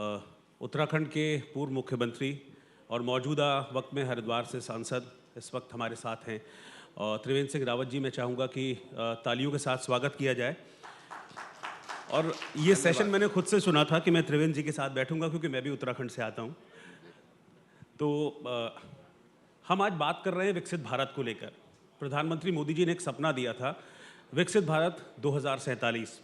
उत्तराखंड के पूर्व मुख्यमंत्री और मौजूदा वक्त में हरिद्वार से सांसद इस वक्त हमारे साथ हैं। त्रिवेंद्र सिंह रावत जी, मैं चाहूँगा कि तालियों के साथ स्वागत किया जाए। और ये सेशन मैंने खुद से सुना था कि मैं त्रिवेंद्र जी के साथ बैठूंगा, क्योंकि मैं भी उत्तराखंड से आता हूँ। तो हम आज बात कर रहे हैं विकसित भारत को लेकर। प्रधानमंत्री मोदी जी ने एक सपना दिया था, विकसित भारत 2047।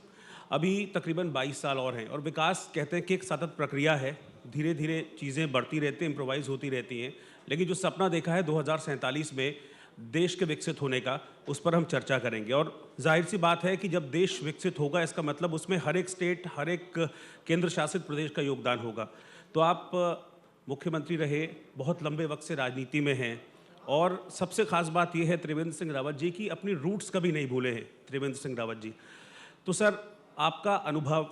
अभी तकरीबन 22 साल और हैं, और विकास कहते हैं कि एक सतत प्रक्रिया है, धीरे धीरे चीज़ें बढ़ती रहती हैं, इम्प्रोवाइज़ होती रहती हैं। लेकिन जो सपना देखा है 2047 में देश के विकसित होने का, उस पर हम चर्चा करेंगे। और जाहिर सी बात है कि जब देश विकसित होगा, इसका मतलब उसमें हर एक स्टेट, हर एक केंद्र शासित प्रदेश का योगदान होगा। तो आप मुख्यमंत्री रहे, बहुत लंबे वक्त से राजनीति में हैं, और सबसे खास बात यह है त्रिवेंद्र सिंह रावत जी की अपनी रूट्स कभी नहीं भूले हैं त्रिवेंद्र सिंह रावत जी। तो सर, आपका अनुभव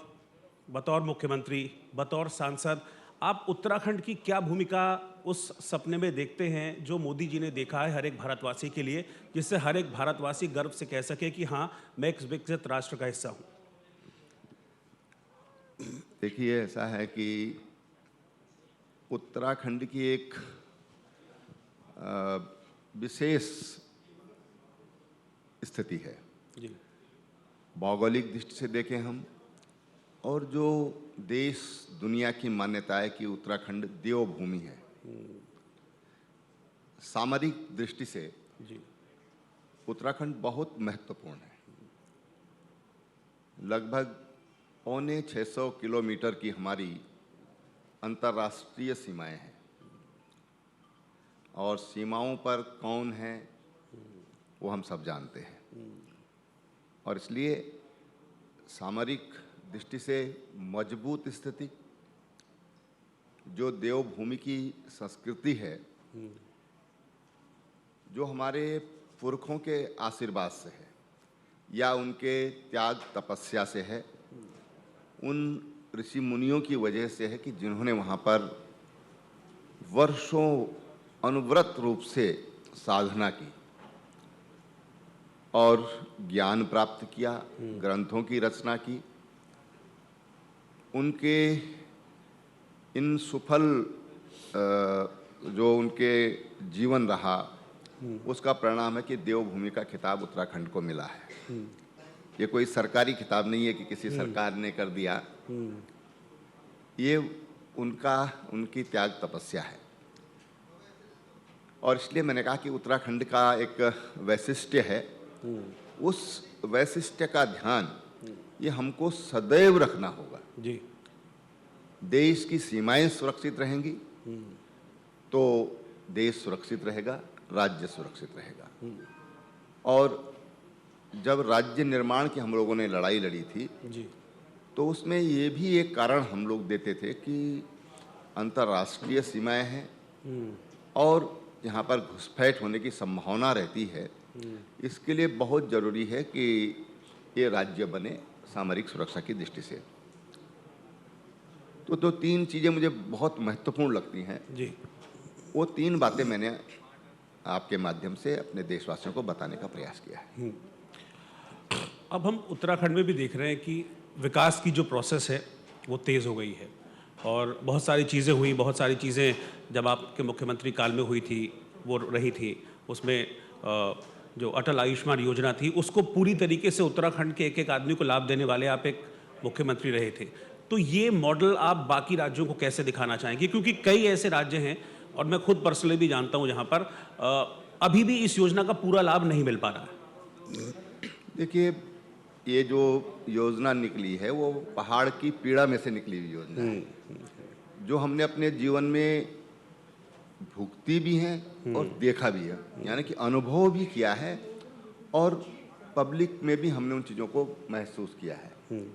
बतौर मुख्यमंत्री, बतौर सांसद, आप उत्तराखंड की क्या भूमिका उस सपने में देखते हैं जो मोदी जी ने देखा है हर एक भारतवासी के लिए, जिससे हर एक भारतवासी गर्व से कह सके कि हाँ, मैं एक विकसित राष्ट्र का हिस्सा हूँ? देखिए, ऐसा है कि उत्तराखंड की एक विशेष स्थिति है जी। भौगोलिक दृष्टि से देखें हम, और जो देश दुनिया की मान्यता है कि उत्तराखंड देवभूमि है। सामरिक दृष्टि से जी। उत्तराखंड बहुत महत्वपूर्ण है। लगभग 650 किलोमीटर की हमारी अंतर्राष्ट्रीय सीमाएं हैं, और सीमाओं पर कौन है वो हम सब जानते हैं। और इसलिए सामरिक दृष्टि से मजबूत स्थिति, जो देवभूमि की संस्कृति है, जो हमारे पुरखों के आशीर्वाद से है या उनके त्याग तपस्या से है, उन ऋषि मुनियों की वजह से है कि जिन्होंने वहाँ पर वर्षों अनुव्रत रूप से साधना की और ज्ञान प्राप्त किया, ग्रंथों की रचना की। उनके इन सुफल जो उनके जीवन रहा, उसका परिणाम है कि देवभूमि का खिताब उत्तराखंड को मिला है। ये कोई सरकारी खिताब नहीं है कि किसी सरकार ने कर दिया, ये उनकी त्याग तपस्या है। और इसलिए मैंने कहा कि उत्तराखंड का एक वैशिष्ट्य है, उस वैशिष्ट्य का ध्यान ये हमको सदैव रखना होगा। जी। देश की सीमाएं सुरक्षित रहेंगी तो देश सुरक्षित रहेगा, राज्य सुरक्षित रहेगा। और जब राज्य निर्माण की हम लोगों ने लड़ाई लड़ी थी जी। तो उसमें ये भी एक कारण हम लोग देते थे कि अंतर्राष्ट्रीय सीमाएं हैं और यहाँ पर घुसपैठ होने की संभावना रहती है। इसके लिए बहुत ज़रूरी है कि ये राज्य बने सामरिक सुरक्षा की दृष्टि से। तो 3 चीज़ें मुझे बहुत महत्वपूर्ण लगती हैं जी। वो 3 बातें मैंने आपके माध्यम से अपने देशवासियों को बताने का प्रयास किया है। अब हम उत्तराखंड में भी देख रहे हैं कि विकास की जो प्रोसेस है वो तेज़ हो गई है, और बहुत सारी चीज़ें हुई, बहुत सारी चीज़ें जब आपके मुख्यमंत्री काल में हुई थी वो रही थी। उसमें जो अटल आयुष्मान योजना थी, उसको पूरी तरीके से उत्तराखंड के एक एक आदमी को लाभ देने वाले आप एक मुख्यमंत्री रहे थे। तो ये मॉडल आप बाकी राज्यों को कैसे दिखाना चाहेंगे? क्योंकि कई ऐसे राज्य हैं, और मैं खुद पर्सनली भी जानता हूँ, जहाँ पर अभी भी इस योजना का पूरा लाभ नहीं मिल पा रहा है। देखिए, ये जो योजना निकली है वो पहाड़ की पीड़ा में से निकली हुई योजना है, जो हमने अपने जीवन में भुगती भी हैं और देखा भी है, यानी कि अनुभव भी किया है, और पब्लिक में भी हमने उन चीज़ों को महसूस किया है।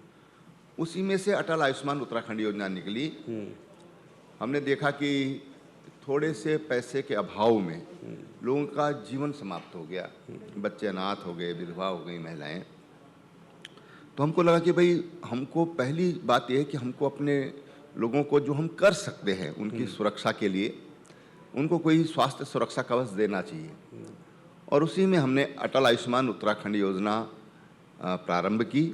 उसी में से अटल आयुष्मान उत्तराखंड योजना निकली। हमने देखा कि थोड़े से पैसे के अभाव में लोगों का जीवन समाप्त हो गया, बच्चे अनाथ हो गए, विधवा हो गई महिलाएं। तो हमको लगा कि भाई, हमको पहली बात यह है कि हमको अपने लोगों को जो हम कर सकते हैं उनकी सुरक्षा के लिए, उनको कोई स्वास्थ्य सुरक्षा कवच देना चाहिए। और उसी में हमने अटल आयुष्मान उत्तराखंड योजना प्रारंभ की,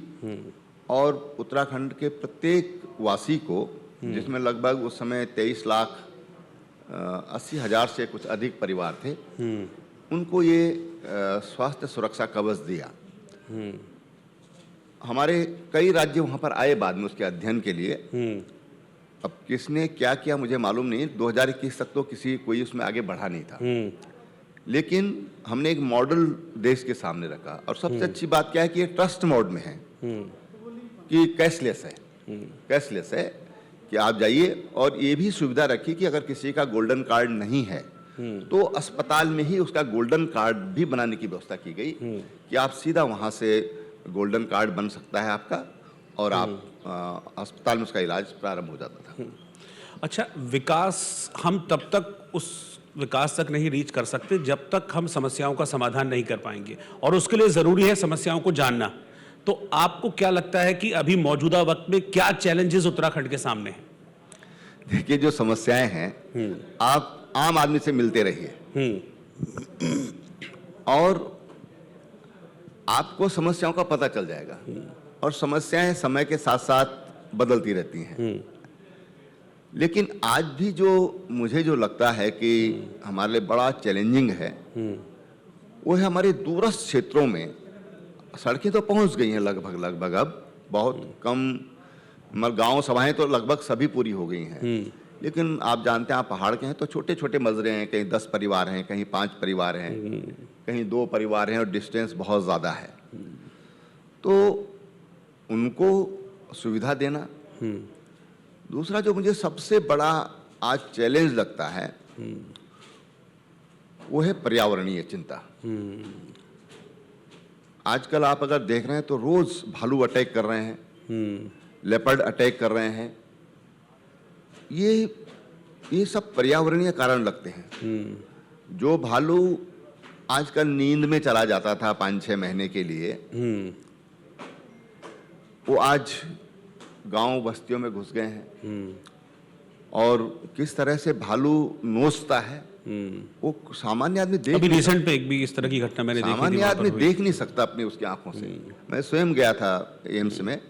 और उत्तराखंड के प्रत्येक वासी को जिसमें लगभग उस समय 23,80,000 से कुछ अधिक परिवार थे, उनको ये स्वास्थ्य सुरक्षा कवच दिया। हमारे कई राज्य वहाँ पर आए बाद में उसके अध्ययन के लिए। अब किसने क्या किया मुझे मालूम नहीं, 2021 तक तो कोई उसमें आगे बढ़ा नहीं था, लेकिन हमने एक मॉडल देश के सामने रखा। और सबसे अच्छी बात क्या है कि ये ट्रस्ट मोड में है, कि कैशलेस है कि आप जाइए, और ये भी सुविधा रखी कि अगर किसी का गोल्डन कार्ड नहीं है तो अस्पताल में ही उसका गोल्डन कार्ड भी बनाने की व्यवस्था की गई, कि आप सीधा वहाँ से गोल्डन कार्ड बन सकता है आपका, और आप अस्पताल में उसका इलाज प्रारंभ हो जाता था। अच्छा, विकास हम तब तक उस विकास तक नहीं रीच कर सकते जब तक हम समस्याओं का समाधान नहीं कर पाएंगे, और उसके लिए ज़रूरी है समस्याओं को जानना। तो आपको क्या लगता है कि अभी मौजूदा वक्त में क्या चैलेंजेस उत्तराखंड के सामने हैं? देखिए, जो समस्याएं हैं, आप आम आदमी से मिलते रहिए और आपको समस्याओं का पता चल जाएगा। और समस्याएं समय के साथ साथ बदलती रहती हैं, लेकिन आज भी मुझे जो लगता है कि हमारे लिए बड़ा चैलेंजिंग है, वो है हमारे दूरस्थ क्षेत्रों में सड़कें तो पहुंच गई हैं लगभग, अब बहुत कम, मगर गांव सभाएं तो लगभग सभी पूरी हो गई हैं। लेकिन आप जानते हैं, आप पहाड़ के हैं तो छोटे छोटे मजरे हैं, कहीं 10 परिवार हैं, कहीं 5 परिवार हैं, कहीं 2 परिवार हैं, और डिस्टेंस बहुत ज़्यादा है। तो उनको सुविधा देना। दूसरा जो मुझे सबसे बड़ा आज चैलेंज लगता है, वो है पर्यावरणीय चिंता। आजकल आप अगर देख रहे हैं तो रोज भालू अटैक कर रहे हैं, लेपर्ड अटैक कर रहे हैं। ये सब पर्यावरणीय कारण लगते हैं। जो भालू आजकल नींद में चला जाता था 5-6 महीने के लिए, वो आज गांव बस्तियों में घुस गए हैं। और किस तरह से भालू नोचता है, वो सामान्य आदमी अभी रिसेंट में एक भी इस तरह की घटना मैंने देखी थी, सामान्य आदमी देख नहीं सकता अपनी उसकी आंखों से। मैं स्वयं गया था एम्स में,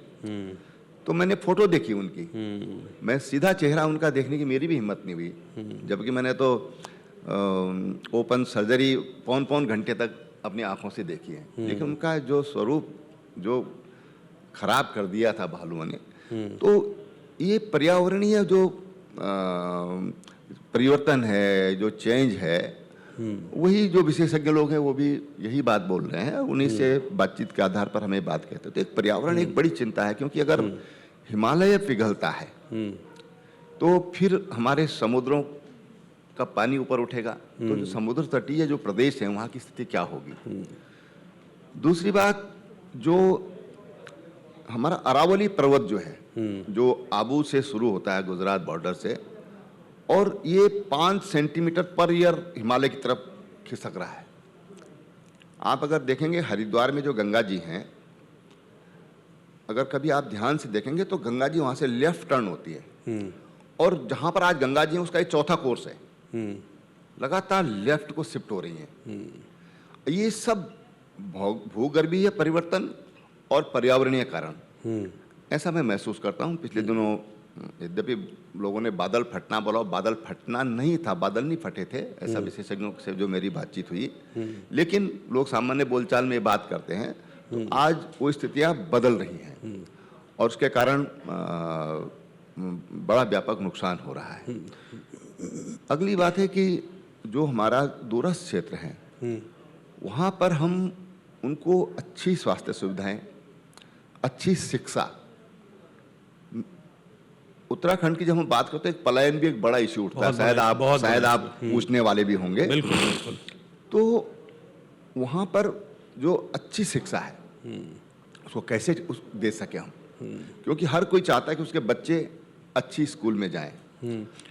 तो मैंने फोटो देखी उनकी, मैं सीधा चेहरा उनका देखने की मेरी भी हिम्मत नहीं हुई, जबकि मैंने तो ओपन सर्जरी पौन घंटे तक अपनी आंखों से देखी है। लेकिन उनका जो स्वरूप जो खराब कर दिया था भालुओं ने, तो ये पर्यावरणीय जो परिवर्तन है, जो चेंज है, वही जो विशेषज्ञ लोग हैं वो भी यही बात बोल रहे हैं, उन्हीं से बातचीत के आधार पर हमें बात कहते हैं। तो एक पर्यावरण एक बड़ी चिंता है, क्योंकि अगर हिमालय पिघलता है तो फिर हमारे समुद्रों का पानी ऊपर उठेगा, तो जो समुद्र तटीय जो प्रदेश है वहाँ की स्थिति क्या होगी। दूसरी बात, जो हमारा अरावली पर्वत जो है, जो आबू से शुरू होता है गुजरात बॉर्डर से, और ये 5 सेंटीमीटर पर ईयर हिमालय की तरफ खिसक रहा है। आप अगर देखेंगे हरिद्वार में जो गंगा जी हैं, अगर कभी आप ध्यान से देखेंगे तो गंगा जी वहाँ से लेफ्ट टर्न होती है, और जहाँ पर आज गंगा जी है उसका एक चौथा कोर्स है, लगातार लेफ्ट को शिफ्ट हो रही हैं। ये सब भूगर्भीय परिवर्तन और पर्यावरणीय कारण, ऐसा मैं महसूस करता हूँ। पिछले दिनों यद्यपि लोगों ने बादल फटना बोला, बादल फटना नहीं था, बादल नहीं फटे थे, ऐसा विशेषज्ञों से जो मेरी बातचीत हुई, लेकिन लोग सामान्य बोलचाल में बात करते हैं। तो आज वो स्थितियाँ बदल रही हैं, और उसके कारण बड़ा व्यापक नुकसान हो रहा है। अगली बात है कि जो हमारा दूरस्थ क्षेत्र है, वहाँ पर हम उनको अच्छी स्वास्थ्य सुविधाएं, अच्छी शिक्षा, उत्तराखंड की जब हम बात करते हैं, पलायन भी एक बड़ा इश्यू उठता है, शायद आप पूछने वाले भी होंगे। बिल्कुल। तो वहाँ पर जो अच्छी शिक्षा है उसको कैसे दे सके हम, क्योंकि हर कोई चाहता है कि उसके बच्चे अच्छी स्कूल में जाएं।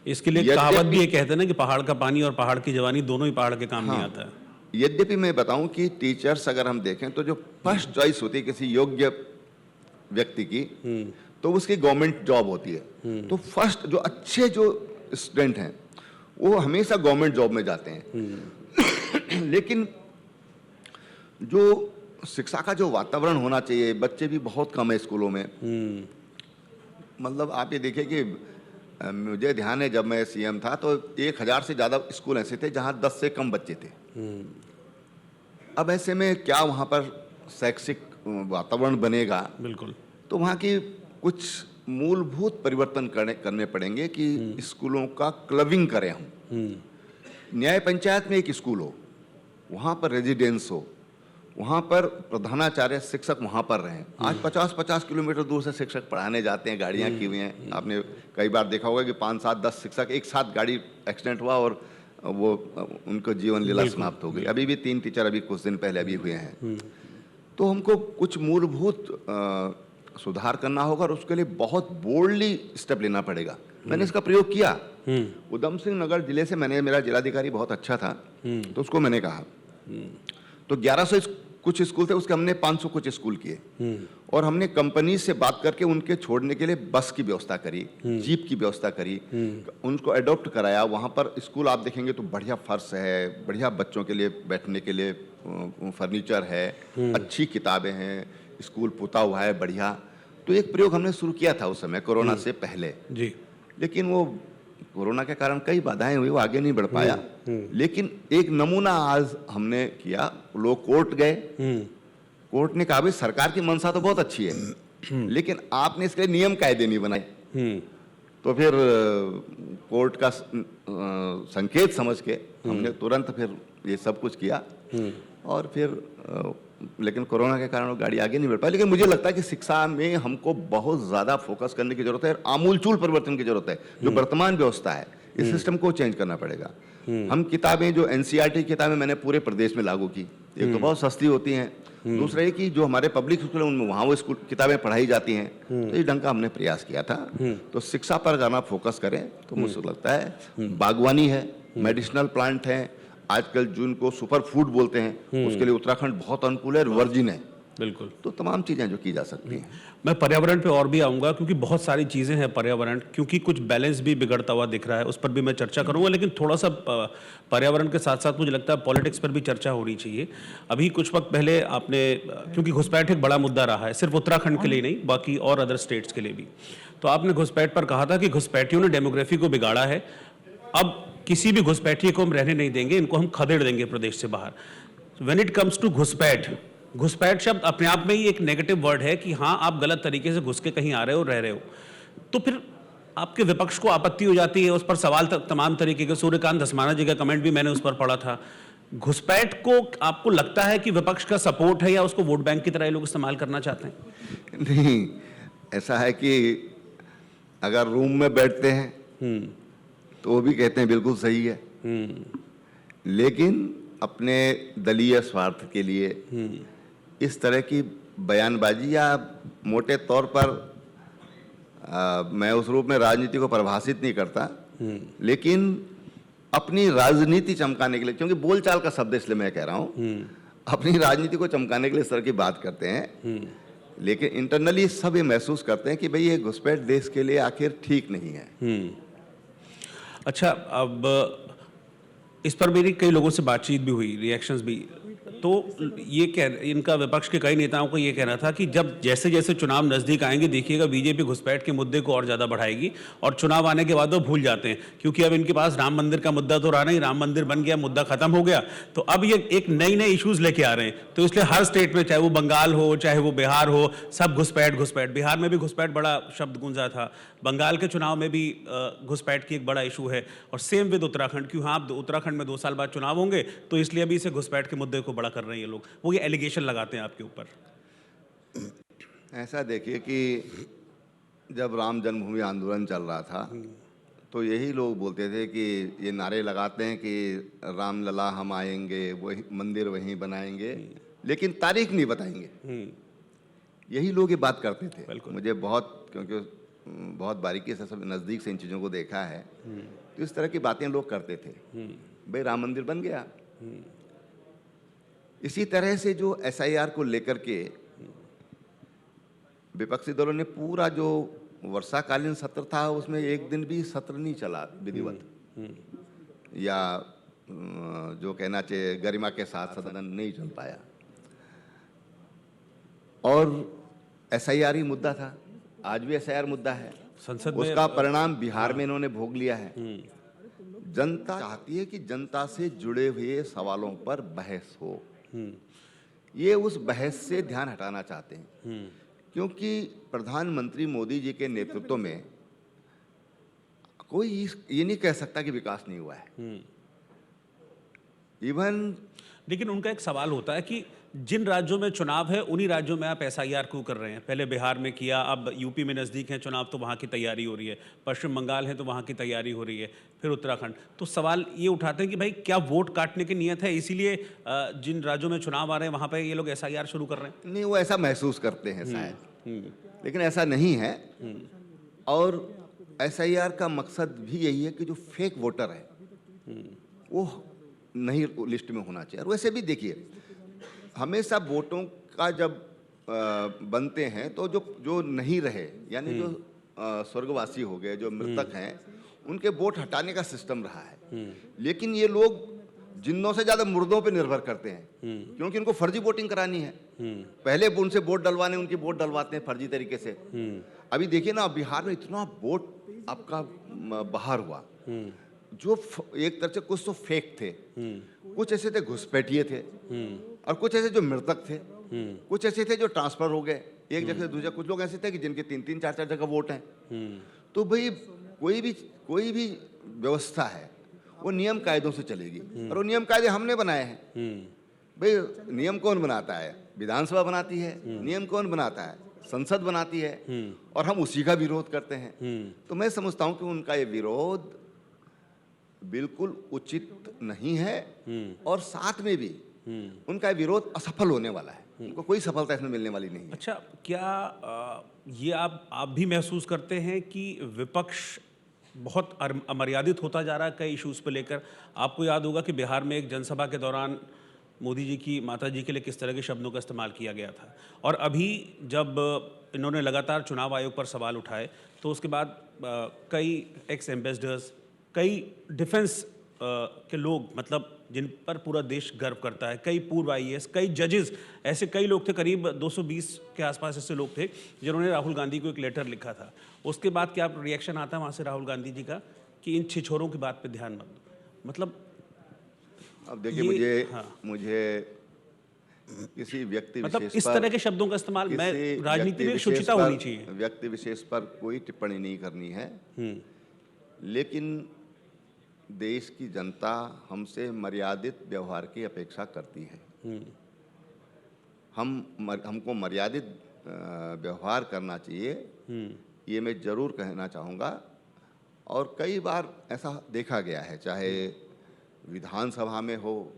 इसके लिए कहावत भी ये कहते हैं ना कि पहाड़ का पानी और पहाड़ की जवानी दोनों ही पहाड़ के काम नहीं आता है। यद्यपि मैं बताऊं कि टीचर्स अगर हम देखें तो जो फर्स्ट चॉइस होती है किसी योग्य व्यक्ति की, तो उसकी गवर्नमेंट जॉब होती है। तो फर्स्ट जो अच्छे जो स्टूडेंट हैं वो हमेशा गवर्नमेंट जॉब में जाते हैं। लेकिन जो शिक्षा का जो वातावरण होना चाहिए, बच्चे भी बहुत कम है स्कूलों में। मतलब आप ये देखिए कि मुझे ध्यान है जब मैं सीएम था तो 1000 से ज़्यादा स्कूल ऐसे थे जहाँ 10 से कम बच्चे थे। अब ऐसे में क्या वहाँ पर शैक्षिक वातावरण बनेगा? बिल्कुल। तो वहाँ की कुछ मूलभूत परिवर्तन करने पड़ेंगे कि स्कूलों का क्लबिंग करें हम। न्याय पंचायत में एक स्कूल हो, वहाँ पर रेजिडेंस हो, वहाँ पर प्रधानाचार्य शिक्षक वहाँ पर रहें। आज 50-50 किलोमीटर दूर से शिक्षक पढ़ाने जाते हैं, गाड़ियाँ की हुई हैं। आपने कई बार देखा होगा कि 5, 7, 10 शिक्षक एक साथ गाड़ी एक्सीडेंट हुआ और वो उनको जीवन लीला समाप्त हो गई। अभी भी 3 टीचर अभी कुछ दिन पहले अभी हुए हैं। तो हमको कुछ मूलभूत सुधार करना होगा और उसके लिए बहुत बोल्डली स्टेप लेना पड़ेगा। मैंने इसका प्रयोग किया। उधम सिंह नगर जिले से मेरा जिलाधिकारी बहुत अच्छा था, तो उसको मैंने कहा, तो 1100 कुछ स्कूल थे, उसके हमने 500 कुछ स्कूल किए और हमने कंपनी से बात करके उनके छोड़ने के लिए बस की व्यवस्था करी, जीप की व्यवस्था करी, उनको अडॉप्ट कराया। वहाँ पर स्कूल आप देखेंगे तो बढ़िया फर्श है, बढ़िया बच्चों के लिए बैठने के लिए फर्नीचर है, अच्छी किताबें हैं, स्कूल पुता हुआ है बढ़िया। तो एक प्रयोग हमने शुरू किया था उस समय कोरोना से पहले जी, लेकिन वो कोरोना के कारण कई बाधाएं हुई, वो आगे नहीं बढ़ पाया। लेकिन एक नमूना आज हमने किया। लोग कोर्ट गए, कोर्ट ने कहा भाई सरकार की मंशा तो बहुत अच्छी है लेकिन आपने इसके लिए नियम कायदे नहीं बनाए। तो फिर कोर्ट का संकेत समझ के हमने तुरंत फिर ये सब कुछ किया और फिर लेकिन कोरोना के कारण वो गाड़ी आगे नहीं बढ़ पाई। लेकिन मुझे लगता है कि शिक्षा में हमको बहुत ज़्यादा फोकस करने की जरूरत है और आमूलचूल परिवर्तन की जरूरत है। जो वर्तमान व्यवस्था है इस सिस्टम को चेंज करना पड़ेगा। हम किताबें जो एनसीईआरटी किताबें मैंने पूरे प्रदेश में लागू की। एक तो बहुत सस्ती होती हैं, दूसरा ये कि जो हमारे पब्लिक स्कूल है उनमें वहाँ वो स्कूल किताबें पढ़ाई जाती हैं। तो इस ढंग का हमने प्रयास किया था। तो शिक्षा पर अगर आप फोकस करें तो मुझे लगता है बागवानी है, मेडिसिनल प्लांट है, आजकल जिनको सुपर फूड बोलते हैं उसके लिए उत्तराखंड बहुत अनुकूल है, वर्जिन है। बिल्कुल। तो तमाम चीज़ें जो की जा सकती हैं। मैं पर्यावरण पे और भी आऊँगा क्योंकि बहुत सारी चीज़ें हैं पर्यावरण, क्योंकि कुछ बैलेंस भी बिगड़ता हुआ दिख रहा है, उस पर भी मैं चर्चा करूँगा। लेकिन थोड़ा सा पर्यावरण के साथ साथ मुझे लगता है पॉलिटिक्स पर भी चर्चा होनी चाहिए। अभी कुछ वक्त पहले आपने, क्योंकि घुसपैठ एक बड़ा मुद्दा रहा है, सिर्फ उत्तराखंड के लिए नहीं बाकी और अदर स्टेट्स के लिए भी, तो आपने घुसपैठ पर कहा था कि घुसपैठियों ने डेमोग्राफी को बिगाड़ा है, अब किसी भी घुसपैठिए को हम रहने नहीं देंगे, इनको हम खदेड़ देंगे प्रदेश से बाहर। व्हेन इट कम्स टू घुसपैठ, घुसपैठ शब्द अपने आप में ही एक नेगेटिव वर्ड है कि हाँ आप गलत तरीके से घुस के कहीं आ रहे हो, रह रहे हो, तो फिर आपके विपक्ष को आपत्ति हो जाती है, उस पर सवाल तमाम तरीके के। सूर्यकांत धस्माना जी का कमेंट भी मैंने उस पर पढ़ा था। घुसपैठ को आपको लगता है कि विपक्ष का सपोर्ट है या उसको वोट बैंक की तरह ये लोग इस्तेमाल करना चाहते हैं? नहीं, ऐसा है कि अगर रूम में बैठते हैं तो वो भी कहते हैं बिल्कुल सही है, लेकिन अपने दलीय स्वार्थ के लिए इस तरह की बयानबाजी या मोटे तौर पर मैं उस रूप में राजनीति को परिभाषित नहीं करता, लेकिन अपनी राजनीति चमकाने के लिए, क्योंकि बोलचाल का शब्द इसलिए मैं कह रहा हूं, अपनी राजनीति को चमकाने के लिए इस तरह की बात करते हैं, लेकिन इंटरनली सब ये महसूस करते हैं कि भाई ये घुसपैठ देश के लिए आखिर ठीक नहीं है। अच्छा, अब इस पर मेरी कई लोगों से बातचीत भी हुई, रिएक्शंस भी, तो ये इनका विपक्ष के कई नेताओं को ये कहना था कि जब जैसे जैसे चुनाव नज़दीक आएंगे देखिएगा बीजेपी घुसपैठ के मुद्दे को और ज़्यादा बढ़ाएगी और चुनाव आने के बाद वो भूल जाते हैं, क्योंकि अब इनके पास राम मंदिर का मुद्दा तो रहा नहीं, राम मंदिर बन गया, मुद्दा खत्म हो गया, तो अब ये एक नए इश्यूज लेके आ रहे हैं। तो इसलिए हर स्टेट में, चाहे वो बंगाल हो चाहे वो बिहार हो, सब घुसपैठ। बिहार में भी घुसपैठ बड़ा शब्द गूंजा था, बंगाल के चुनाव में भी घुसपैठ की एक बड़ा इशू है, और सेम विद उत्तराखंड, क्यों हाँ उत्तराखंड में 2 साल बाद चुनाव होंगे तो इसलिए अभी इसे घुसपैठ के मुद्दे को बड़ा कर रहे हैं ये लोग, वो ये एलिगेशन लगाते हैं आपके ऊपर। ऐसा देखिए कि जब राम जन्मभूमि आंदोलन चल रहा था तो यही लोग बोलते थे कि ये नारे लगाते हैं कि रामलला हम आएंगे, वही मंदिर वहीं बनाएंगे, लेकिन तारीख नहीं बताएंगे। यही लोग ये बात करते थे। मुझे बहुत, क्योंकि बहुत बारीकी से सब नज़दीक से इन चीज़ों को देखा है, तो इस तरह की बातें लोग करते थे, भाई राम मंदिर बन गया। इसी तरह से जो एसआईआर को लेकर के विपक्षी दलों ने पूरा जो वर्षाकालीन सत्र था उसमें एक दिन भी सत्र नहीं चला विधिवत, या जो कहना चाहिए गरिमा के साथ सदन नहीं चल पाया, और एसआईआर ही मुद्दा था। आज भी एसआईआर मुद्दा है। संसद में उसका परिणाम बिहार में इन्होंने भोग लिया है। जनता चाहती है कि जनता से जुड़े हुए सवालों पर बहस हो। ये उस बहस से ध्यान हटाना चाहते हैं, क्योंकि प्रधानमंत्री मोदी जी के नेतृत्व में कोई ये नहीं कह सकता कि विकास नहीं हुआ है। इवन लेकिन उनका एक सवाल होता है कि जिन राज्यों में चुनाव है उन्हीं राज्यों में आप एसआईआर क्यों कर रहे हैं? पहले बिहार में किया, अब यूपी में नज़दीक है चुनाव तो वहाँ की तैयारी हो रही है, पश्चिम बंगाल है तो वहाँ की तैयारी हो रही है, फिर उत्तराखंड। तो सवाल ये उठाते हैं कि भाई क्या वोट काटने की नीयत है, इसीलिए जिन राज्यों में चुनाव आ रहे हैं वहाँ पर ये लोग एसआईआर शुरू कर रहे हैं? नहीं, वो ऐसा महसूस करते हैं शायद, लेकिन ऐसा नहीं है। और एसआईआर का मकसद भी यही है कि जो फेक वोटर है वो नहीं लिस्ट में होना चाहिए। और वैसे भी देखिए, हमेशा वोटों का जब बनते हैं तो जो नहीं रहे, यानी जो स्वर्गवासी हो गए, जो मृतक हैं, उनके वोट हटाने का सिस्टम रहा है। लेकिन ये लोग जिन्नों से ज्यादा मुर्दों पे निर्भर करते हैं, क्योंकि उनको फर्जी वोटिंग करानी है। पहले उनसे वोट डलवाने, उनकी वोट डलवाते हैं फर्जी तरीके से। अभी देखिए ना, बिहार में इतना वोट आपका बाहर हुआ, जो एक तरह से कुछ तो फेक थे, कुछ ऐसे थे घुसपैठिए थे, और कुछ ऐसे जो मृतक थे, कुछ ऐसे थे जो ट्रांसफर हो गए एक जगह से दूसरे। कुछ लोग ऐसे थे कि जिनके 3-3, 4-4 जगह वोट हैं। तो भाई कोई भी व्यवस्था है वो नियम कायदों से चलेगी, और वो नियम कायदे हमने बनाए हैं। भाई नियम कौन बनाता है? विधानसभा बनाती है। नियम कौन बनाता है? संसद बनाती है। और हम उसी का विरोध करते हैं। तो मैं समझता हूं कि उनका ये विरोध बिल्कुल उचित नहीं है, और साथ में भी उनका विरोध असफल होने वाला है। उनको कोई सफलता इसमें मिलने वाली नहीं है। अच्छा, क्या ये आप भी महसूस करते हैं कि विपक्ष बहुत अमर्यादित होता जा रहा है कई इश्यूज पर लेकर? आपको याद होगा कि बिहार में एक जनसभा के दौरान मोदी जी की माता जी के लिए किस तरह के शब्दों का इस्तेमाल किया गया था, और अभी जब इन्होंने लगातार चुनाव आयोग पर सवाल उठाए तो उसके बाद कई एक्स एम्बेसडर्स, कई डिफेंस के लोग, मतलब जिन पर पूरा देश गर्व करता है, कई पूर्व आईएएस, कई जजेस, ऐसे कई लोग थे, करीब 220 के आसपास ऐसे लोग थे जिन्होंने राहुल गांधी को एक लेटर लिखा था। उसके बाद क्या रिएक्शन आता है वहाँ से राहुल गांधी जी का कि इन छिछोरों की बात पे ध्यान मत दो? मतलब अब देखिए, हाँ, मुझे किसी व्यक्ति मतलब विशेष इस पर, तरह के शब्दों का इस्तेमाल, मैं किसी राजनीति में व्यक्ति शुचिता विशेष होनी पर, चाहिए। व्यक्ति विशेष पर कोई टिप्पणी नहीं करनी है। लेकिन देश की जनता हमसे मर्यादित व्यवहार की अपेक्षा करती है। हमको मर्यादित व्यवहार करना चाहिए, ये मैं जरूर कहना चाहूँगा। और कई बार ऐसा देखा गया है, चाहे विधानसभा में हो,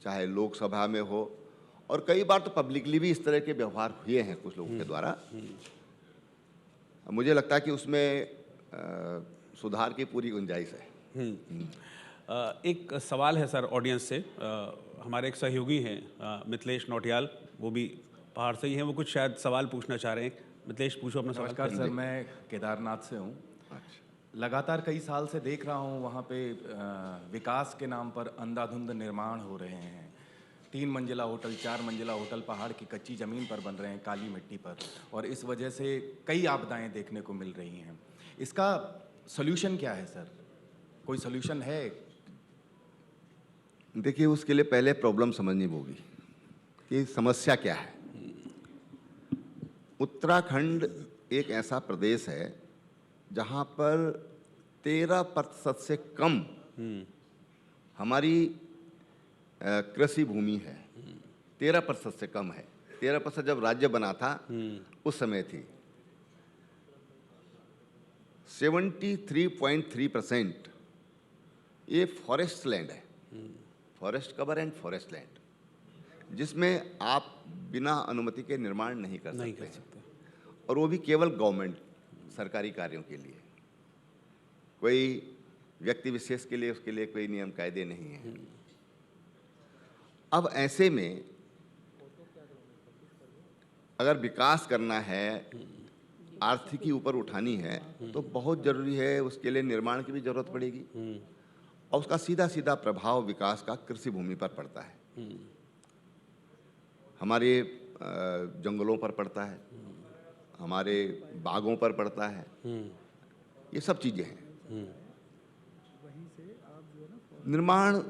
चाहे लोकसभा में हो, और कई बार तो पब्लिकली भी इस तरह के व्यवहार हुए हैं कुछ लोगों के द्वारा। मुझे लगता है कि उसमें सुधार की पूरी गुंजाइश है। एक सवाल है सर ऑडियंस से। हमारे एक सहयोगी हैं मिथिलेश नौटियाल, वो भी पहाड़ से ही हैं, वो कुछ शायद सवाल पूछना चाह रहे हैं। मिथिलेश, पूछो अपना सवाल। नमस्कार सर, मैं केदारनाथ से हूँ। लगातार कई साल से देख रहा हूँ वहाँ पे विकास के नाम पर अंधाधुंध निर्माण हो रहे हैं। 3 मंजिला होटल, 4 मंजिला होटल पहाड़ की कच्ची ज़मीन पर बन रहे हैं, काली मिट्टी पर, और इस वजह से कई आपदाएं देखने को मिल रही हैं। इसका सॉल्यूशन क्या है सर? कोई सॉल्यूशन है? देखिए, उसके लिए पहले प्रॉब्लम समझनी होगी कि समस्या क्या है। उत्तराखंड एक ऐसा प्रदेश है जहाँ पर 13% से कम हमारी कृषि भूमि है। 13% से कम है। 13% जब राज्य बना था उस समय थी। 73.3% ये फॉरेस्ट लैंड है, forest cover and forest land, जिसमें आप बिना अनुमति के निर्माण नहीं कर सकते। और वो भी केवल गवर्नमेंट, सरकारी कार्यों के लिए। कोई व्यक्ति विशेष के लिए उसके लिए कोई नियम कायदे नहीं है। अब ऐसे में अगर विकास करना है, आर्थिकी ऊपर उठानी है, तो बहुत जरूरी है, उसके लिए निर्माण की भी जरूरत पड़ेगी। और उसका सीधा सीधा प्रभाव विकास का कृषि भूमि पर पड़ता है, हमारे जंगलों पर पड़ता है, हमारे बागों पर पड़ता है, ये सब चीज़ें हैं। निर्माण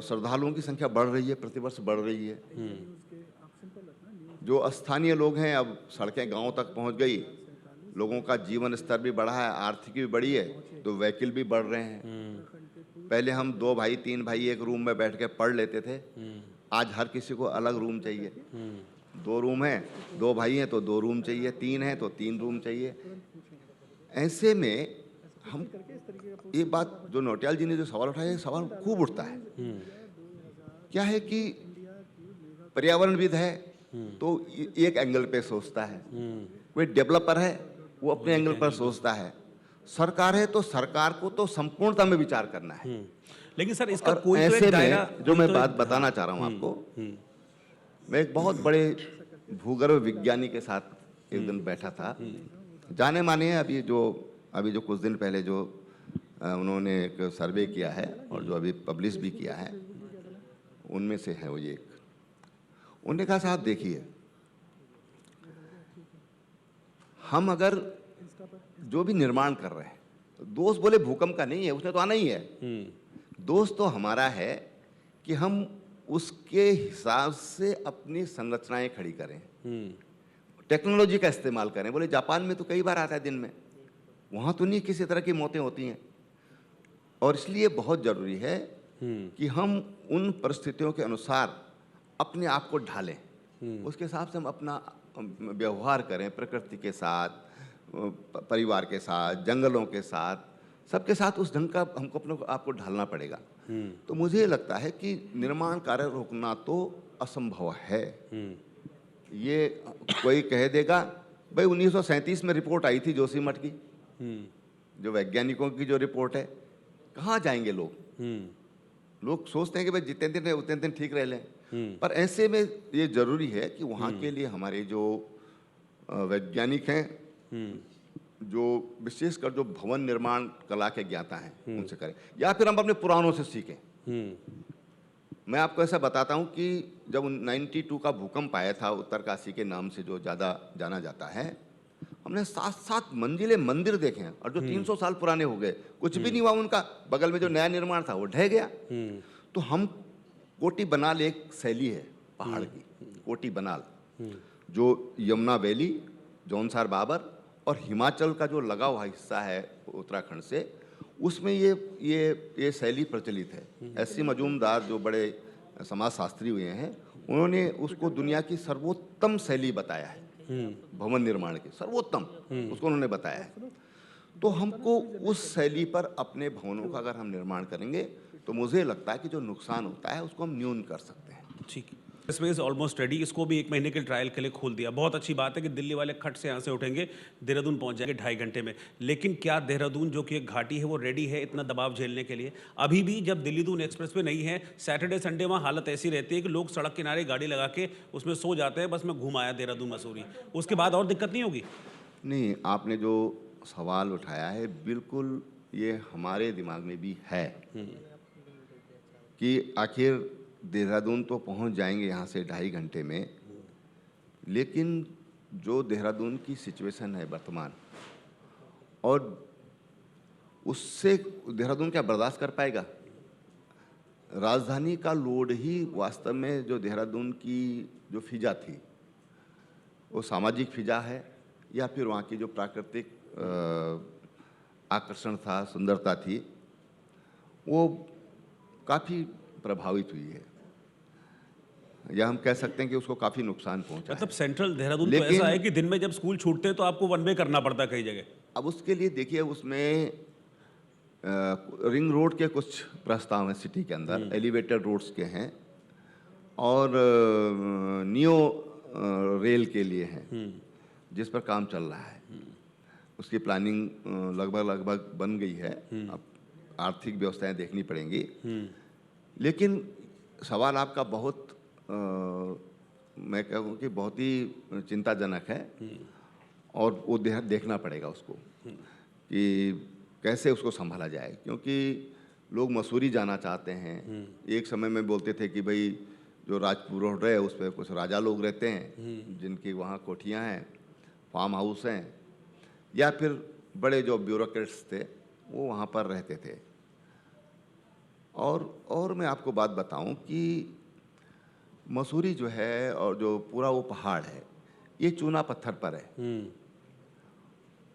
श्रद्धालुओं की संख्या बढ़ रही है, प्रतिवर्ष बढ़ रही है। जो स्थानीय लोग हैं, अब सड़कें गांव तक पहुंच गई, लोगों का जीवन स्तर भी बढ़ा है, आर्थिक भी बढ़ी है, तो व्हीकल भी बढ़ रहे हैं। पहले हम 2 भाई 3 भाई एक रूम में बैठ के पढ़ लेते थे, आज हर किसी को अलग रूम चाहिए। 2 रूम हैं, 2 भाई हैं तो 2 रूम चाहिए, 3 हैं तो 3 रूम चाहिए। ऐसे में हम ये बात जो नौटियाल जी ने जो सवाल उठाया, ये सवाल खूब उठता है। क्या है कि पर्यावरणविद है तो एक एंगल पे सोचता है, कोई डेवलपर है वो अपने एंगल पर सोचता है, सरकार है तो सरकार को तो संपूर्णता में विचार करना है। लेकिन सर इसका और कोई तो ऐसे एक दायरा, में जो मैं बात बताना चाह रहा हूँ आपको, मैं एक बहुत बड़े भूगर्भ विज्ञानी के साथ एक दिन बैठा था, जाने माने हैं। अभी जो कुछ दिन पहले जो उन्होंने एक सर्वे किया है और जो अभी पब्लिश भी किया है, उनमें से है वो ये एक। उन्होंने कहा साहब देखिए, हम अगर जो भी निर्माण कर रहे हैं, तो दोष बोले भूकंप का नहीं है, उसने तो आना ही है। दोष तो हमारा है कि हम उसके हिसाब से अपनी संरचनाएं खड़ी करें, टेक्नोलॉजी का इस्तेमाल करें। बोले जापान में तो कई बार आता है दिन में, वहाँ तो नहीं किसी तरह की मौतें होती हैं। और इसलिए बहुत ज़रूरी है कि हम उन परिस्थितियों के अनुसार अपने आप को ढालें, उसके हिसाब से हम अपना व्यवहार करें, प्रकृति के साथ, परिवार के साथ, जंगलों के साथ, सबके साथ उस ढंग का हमको अपने आप को ढालना पड़ेगा। तो मुझे लगता है कि निर्माण कार्य रोकना तो असंभव है। ये कोई कह देगा भाई 1937 में रिपोर्ट आई थी जोशीमठ की, जो वैज्ञानिकों की जो रिपोर्ट है, कहाँ जाएंगे लोग? लोग सोचते हैं कि भाई जितने दिन रहे उतने दिन ठीक रह लें, पर ऐसे में ये जरूरी है कि वहाँ के लिए हमारे जो वैज्ञानिक हैं, जो विशेषकर जो भवन निर्माण कला के ज्ञाता हैं, उनसे करें, या फिर हम अपने पुरानों से सीखें। मैं आपको ऐसा बताता हूँ कि जब 92 का भूकंप आया था, उत्तरकाशी के नाम से जो ज़्यादा जाना जाता है, हमने 7-7 मंजिले मंदिर देखे हैं, और जो 300 साल पुराने हो गए, कुछ भी नहीं हुआ उनका। बगल में जो नया निर्माण था वो ढह गया। तो हम कोटी बनाल एक शैली है पहाड़ की, कोटी बनाल, जो यमुना वैली, जौनसार बाबर और हिमाचल का जो लगा हुआ हिस्सा है उत्तराखंड से, उसमें ये शैली प्रचलित है। एस.सी. मजूमदार जो बड़े समाजशास्त्री हुए हैं, उन्होंने उसको दुनिया की सर्वोत्तम शैली बताया है, भवन निर्माण की सर्वोत्तम उसको उन्होंने बताया है। तो हमको उस शैली पर अपने भवनों का अगर हम निर्माण करेंगे, तो मुझे लगता है कि जो नुकसान होता है उसको हम न्यून कर सकते हैं। ठीक है, स्पेस ऑलमोस्ट रेडी, इसको भी 1 महीने के ट्रायल के लिए खोल दिया। बहुत अच्छी बात है कि दिल्ली वाले खट से यहाँ से उठेंगे, देहरादून पहुँच जाएंगे 2.5 घंटे में। लेकिन क्या देहरादून जो कि एक घाटी है वो रेडी है इतना दबाव झेलने के लिए? अभी भी जब दिल्ली दून एक्सप्रेस वे नहीं है, सैटरडे संडे वहाँ हालत ऐसी रहती है कि लोग सड़क किनारे गाड़ी लगा के उसमें सो जाते हैं, बस मैं घूम आया देहरादून मसूरी, उसके बाद और दिक्कत नहीं होगी? नहीं, आपने जो सवाल उठाया है बिल्कुल ये हमारे दिमाग में भी है कि आखिर देहरादून तो पहुंच जाएंगे यहाँ से 2.5 घंटे में, लेकिन जो देहरादून की सिचुएशन है वर्तमान, और उससे देहरादून क्या बर्दाश्त कर पाएगा? राजधानी का लोड ही वास्तव में जो देहरादून की जो फिजा थी, वो सामाजिक फिजा है या फिर वहाँ की जो प्राकृतिक आकर्षण था, सुंदरता थी, वो काफ़ी प्रभावित हुई है, या हम कह सकते हैं कि उसको काफ़ी नुकसान पहुंचा मतलब है। सेंट्रल देहरादून तो ऐसा है कि दिन में जब स्कूल छूटते हैं तो आपको वन वे करना पड़ता है कई जगह। अब उसके लिए देखिए, उसमें रिंग रोड के कुछ प्रस्ताव हैं सिटी के अंदर, एलिवेटेड रोड्स के हैं, और नियो रेल के लिए हैं, जिस पर काम चल रहा है। उसकी प्लानिंग लगभग बन गई है। अब आर्थिक व्यवस्थाएं देखनी पड़ेंगी, लेकिन सवाल आपका बहुत मैं कहूँ कि बहुत ही चिंताजनक है, और वो देखना पड़ेगा उसको कि कैसे उसको संभाला जाए, क्योंकि लोग मसूरी जाना चाहते हैं। एक समय में बोलते थे कि भाई जो राजपुर रोड है उस पर कुछ राजा लोग रहते हैं, जिनकी वहाँ कोठियाँ हैं, फार्म हाउस हैं, या फिर बड़े जो ब्यूरोक्रेट्स थे वो वहाँ पर रहते थे। और मैं आपको बात बताऊं कि मसूरी जो है और जो पूरा वो पहाड़ है ये चूना पत्थर पर है।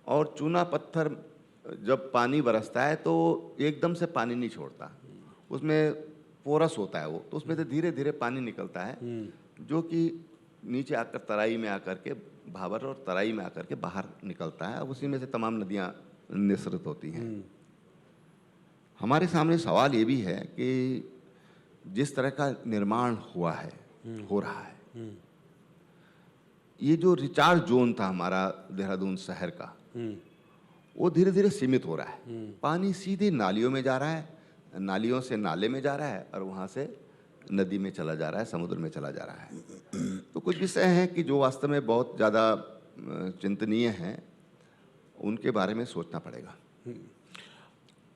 और चूना पत्थर जब पानी बरसता है तो एकदम से पानी नहीं छोड़ता, उसमें पोरस होता है वो, तो उसमें से धीरे धीरे पानी निकलता है जो कि नीचे आकर तराई में आकर के भाबर और तराई में आकर के बाहर निकलता है। अब उसी में से तमाम नदियाँ निस्सृत होती हैं। हमारे सामने सवाल ये भी है कि जिस तरह का निर्माण हुआ है, हो रहा है, ये जो रिचार्ज जोन था हमारा देहरादून शहर का, वो धीरे धीरे सीमित हो रहा है। पानी सीधे नालियों में जा रहा है, नालियों से नाले में जा रहा है और वहाँ से नदी में चला जा रहा है, समुद्र में चला जा रहा है। तो कुछ विषय हैं कि जो वास्तव में बहुत ज़्यादा चिंतनीय हैं, उनके बारे में सोचना पड़ेगा।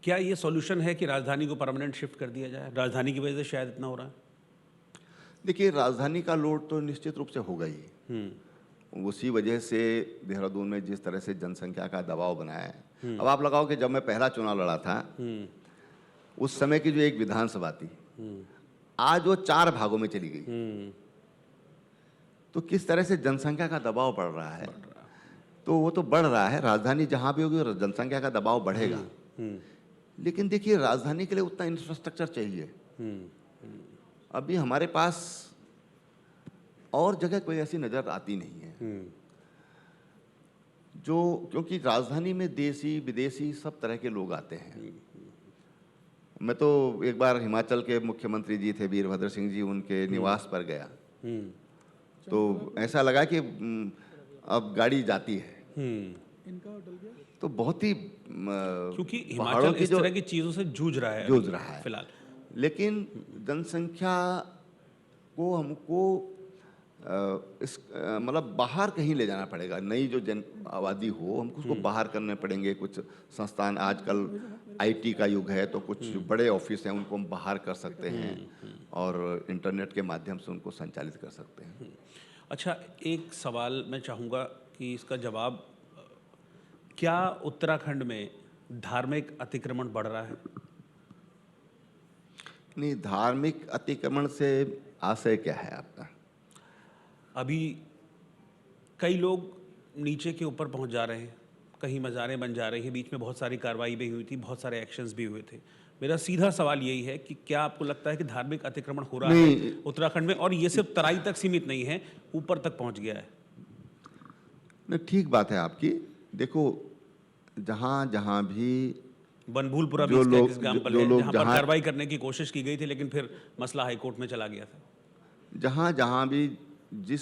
क्या ये सॉल्यूशन है कि राजधानी को परमानेंट शिफ्ट कर दिया जाए? राजधानी की वजह से शायद इतना हो रहा है। देखिए, राजधानी का लोड तो निश्चित रूप से होगा ही। उसी वजह से देहरादून में जिस तरह से जनसंख्या का दबाव बनाया है। अब आप लगाओ कि जब मैं पहला चुनाव लड़ा था, उस समय की जो एक विधानसभा थी, आज वो 4 भागों में चली गई। तो किस तरह से जनसंख्या का दबाव बढ़ रहा है, तो वो तो बढ़ रहा है। राजधानी जहां भी होगी जनसंख्या का दबाव बढ़ेगा। लेकिन देखिए, राजधानी के लिए उतना इंफ्रास्ट्रक्चर चाहिए। अभी हमारे पास और जगह कोई ऐसी नजर आती नहीं है जो, क्योंकि राजधानी में देसी विदेशी सब तरह के लोग आते हैं। मैं तो एक बार हिमाचल के मुख्यमंत्री जी थे वीरभद्र सिंह जी, उनके निवास पर गया तो ऐसा लगा कि अब गाड़ी जाती है। तो बहुत ही क्योंकि हिमाचल इस तरह की चीजों से जूझ रहा है फिलहाल। लेकिन जनसंख्या को हमको मतलब बाहर कहीं ले जाना पड़ेगा। नई जो जन आबादी हो, हमको उसको बाहर करने पड़ेंगे। कुछ संस्थान, आजकल आईटी का युग है, तो कुछ जो बड़े ऑफिस हैं उनको हम बाहर कर सकते हैं और इंटरनेट के माध्यम से उनको संचालित कर सकते हैं। अच्छा, एक सवाल मैं चाहूँगा कि इसका जवाब, क्या उत्तराखंड में धार्मिक अतिक्रमण बढ़ रहा है? नहीं, धार्मिक अतिक्रमण से आशय क्या है आपका? अभी कई लोग नीचे के ऊपर पहुंच जा रहे हैं, कहीं मज़ारें बन जा रही हैं। बीच में बहुत सारी कार्रवाई भी हुई थी, बहुत सारे एक्शंस भी हुए थे। मेरा सीधा सवाल यही है कि क्या आपको लगता है कि धार्मिक अतिक्रमण हो रहा है उत्तराखंड में, और ये सिर्फ तराई तक सीमित नहीं है, ऊपर तक पहुंच गया है? नहीं, ठीक बात है आपकी। देखो, जहाँ भी बनभूलपुरा भी इसका एग्जाम्पल है, जहाँ पर कार्रवाई करने की कोशिश की गई थी, लेकिन फिर मसला हाईकोर्ट में चला गया था। जहाँ भी जिस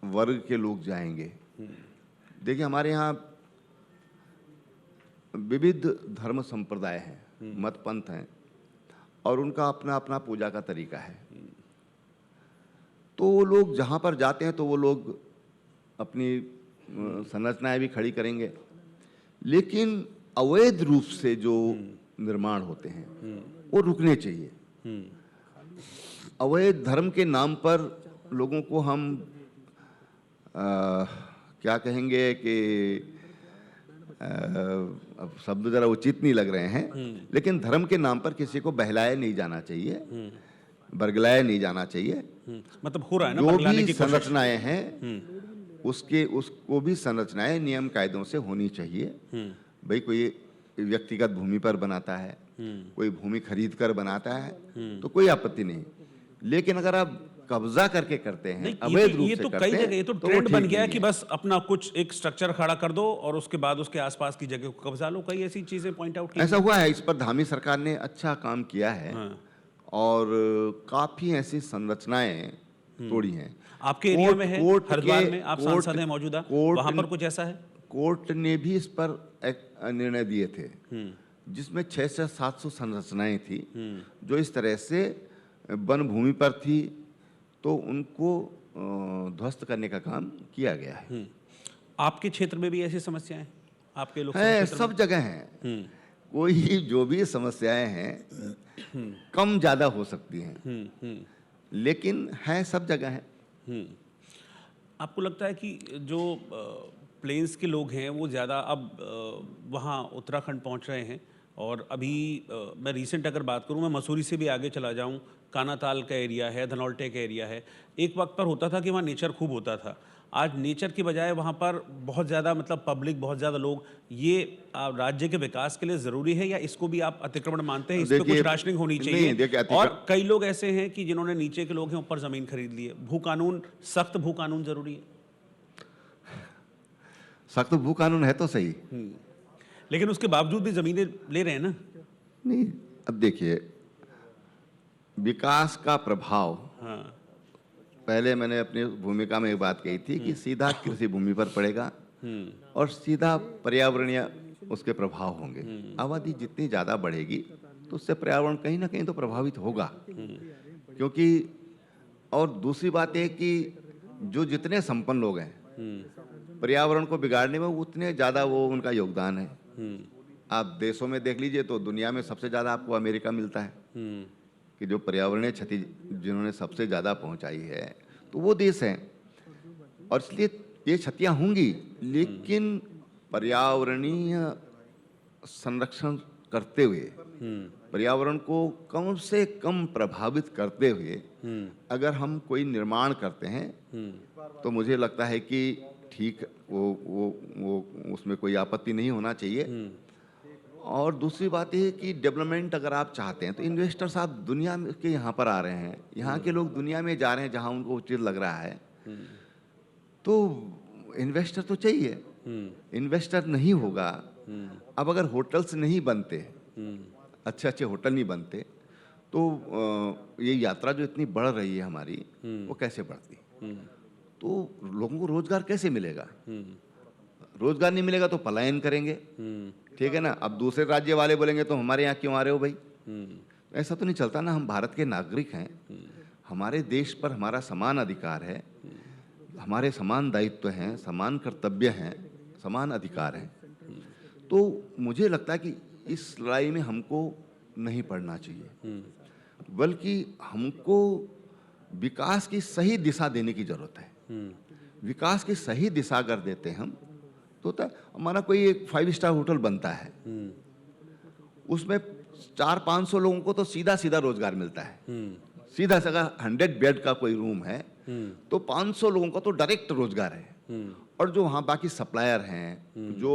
वर्ग के लोग जाएंगे, देखिए हमारे यहाँ विविध धर्म संप्रदाय हैं, मत पंथ हैं, और उनका अपना अपना पूजा का तरीका है। तो वो लोग जहाँ पर जाते हैं तो वो लोग अपनी संरचनाएं भी खड़ी करेंगे, लेकिन अवैध रूप से जो निर्माण होते हैं वो रुकने चाहिए। अवैध धर्म के नाम पर लोगों को हम क्या कहेंगे कि अब शब्द जरा उचित नहीं लग रहे हैं, लेकिन धर्म के नाम पर किसी को बहलाया नहीं जाना चाहिए, बरगलाया नहीं जाना चाहिए। मतलब हो रहा है ना, जो भी संरचनाएं हैं उसको भी संरचनाएं नियम कायदों से होनी चाहिए। भाई, कोई व्यक्तिगत भूमि पर बनाता है, कोई भूमि खरीद कर बनाता है, तो कोई आपत्ति नहीं। लेकिन अगर आप कब्जा करके करते हैं, अवैध रूप से करते हैं, कई जगह ये तो ट्रेंड बन गया है कि बस अपना कुछ एक स्ट्रक्चर खड़ा कर दो और उसके बाद उसके आसपास की जगह को कब्जा लो। कई ऐसी चीजें पॉइंट आउट की ऐसा हुआ है। इस पर धामी सरकार ने अच्छा काम किया है और काफी ऐसी संरचनाएं तोड़ी हैं। आपके एरिया में है, हरिद्वार में आप सांसद हैं मौजूदा, वहां पर कुछ ऐसा है? कोर्ट ने भी इस पर एक निर्णय दिए थे जिसमें 600 से 700 संरचनाएं थी जो इस तरह से वन भूमि पर थी, तो उनको ध्वस्त करने का काम किया गया है। आपके क्षेत्र में भी ऐसी समस्याएं आपके लोग है? सब जगह हैं। कोई जो भी समस्याएं हैं कम ज्यादा हो सकती हैं, लेकिन है, सब जगह है। आपको लगता है कि जो प्लेन्स के लोग हैं वो ज़्यादा अब वहाँ उत्तराखंड पहुँच रहे हैं। और अभी मैं रीसेंट अगर बात करूँ, मैं मसूरी से भी आगे चला जाऊँ, कानाताल का एरिया है, धनौल्टे का एरिया है। एक वक्त पर होता था कि वहाँ नेचर खूब होता था। आज नेचर की बजाय वहाँ पर बहुत ज़्यादा मतलब पब्लिक, बहुत ज़्यादा लोग। ये राज्य के विकास के लिए ज़रूरी है या इसको भी आप अतिक्रमण मानते हैं? इस पे कुछ देखिए, राशनिंग होनी नहीं, चाहिए? देखिए, और कई लोग ऐसे हैं कि जिन्होंने नीचे के लोग हैं ऊपर ज़मीन खरीद ली है। भू कानून, सख्त भू कानून ज़रूरी है। सख्त भू कानून है तो सही। लेकिन उसके बावजूद भी ज़मीनें ले रहे हैं ना। नहीं, अब देखिए, विकास का प्रभाव, हाँ। पहले मैंने अपनी भूमिका में एक बात कही थी कि सीधा कृषि भूमि पर पड़ेगा और सीधा पर्यावरणीय उसके प्रभाव होंगे। आबादी जितनी ज़्यादा बढ़ेगी तो उससे पर्यावरण कहीं ना कहीं तो प्रभावित होगा, क्योंकि और दूसरी बात है कि जो जितने संपन्न लोग हैं पर्यावरण को बिगाड़ने में उतने ज़्यादा वो उनका योगदान है। आप देशों में देख लीजिए तो दुनिया में सबसे ज़्यादा आपको अमेरिका मिलता है कि जो पर्यावरणीय क्षति जिन्होंने सबसे ज़्यादा पहुंचाई है तो वो देश हैं। और इसलिए ये क्षतियाँ होंगी, लेकिन पर्यावरणीय संरक्षण करते हुए, पर्यावरण को कम से कम प्रभावित करते हुए अगर हम कोई निर्माण करते हैं तो मुझे लगता है कि ठीक वो उसमें कोई आपत्ति नहीं होना चाहिए। और दूसरी बात ये है कि डेवलपमेंट अगर आप चाहते हैं तो इन्वेस्टर्स आप दुनिया में के यहाँ पर आ रहे हैं, यहाँ के लोग दुनिया में जा रहे हैं जहाँ उनको उचित लग रहा है, तो इन्वेस्टर तो चाहिए। इन्वेस्टर नहीं होगा, अब अगर होटल्स नहीं बनते, अच्छे अच्छे होटल नहीं बनते, तो ये यात्रा जो इतनी बढ़ रही है हमारी, वो कैसे बढ़ती? तो लोगों को रोजगार कैसे मिलेगा? रोजगार नहीं मिलेगा तो पलायन करेंगे, ठीक है ना। अब दूसरे राज्य वाले बोलेंगे तो हमारे यहाँ क्यों आ रहे हो भाई? ऐसा तो नहीं चलता ना। हम भारत के नागरिक हैं, हमारे देश पर हमारा समान अधिकार है, हमारे समान दायित्व हैं, समान कर्तव्य हैं, समान अधिकार हैं। तो मुझे लगता है कि इस लड़ाई में हमको नहीं पड़ना चाहिए, बल्कि हमको विकास की सही दिशा देने की जरूरत है। विकास की सही दिशा अगर देते हम तो हमारा कोई एक 5 स्टार होटल बनता है, उसमें 400-500 लोगों को तो सीधा सीधा रोजगार मिलता है। सीधा सा 100 बेड का कोई रूम है तो 500 लोगों का तो डायरेक्ट रोजगार है। और जो वहाँ बाकी सप्लायर हैं, जो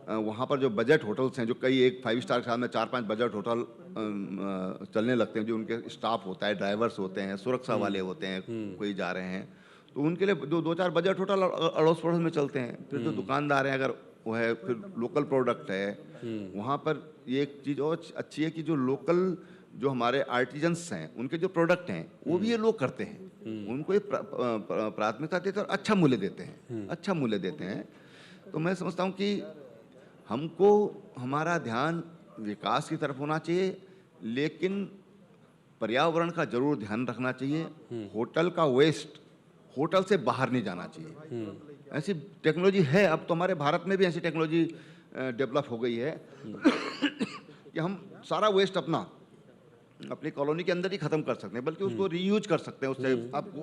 वहाँ पर जो बजट होटल्स हैं, जो कई एक 5 स्टार के साथ में 4-5 बजट होटल चलने लगते हैं, जो उनके स्टाफ होता है, ड्राइवर्स होते हैं, सुरक्षा वाले होते हैं, कोई जा रहे हैं तो उनके लिए जो 2-4 बजट होटल अड़ोस पड़ोस में चलते हैं। फिर जो दुकानदार हैं, अगर वो है, फिर लोकल प्रोडक्ट है, वहाँ पर ये एक चीज़ और अच्छी है कि जो लोकल जो हमारे आर्टिजन्स हैं, उनके जो प्रोडक्ट हैं वो भी ये लोग करते हैं, उनको ये प्राथमिकता देते हैं और अच्छा मूल्य देते हैं, अच्छा मूल्य देते हैं। तो मैं समझता हूँ कि हमको हमारा ध्यान विकास की तरफ होना चाहिए, लेकिन पर्यावरण का जरूर ध्यान रखना चाहिए। होटल का वेस्ट होटल से बाहर नहीं जाना चाहिए। ऐसी टेक्नोलॉजी है, अब तो हमारे भारत में भी ऐसी टेक्नोलॉजी डेवलप हो गई है कि हम सारा वेस्ट अपनी कॉलोनी के अंदर ही खत्म कर सकते हैं, बल्कि उसको रीयूज कर सकते हैं। उससे आपको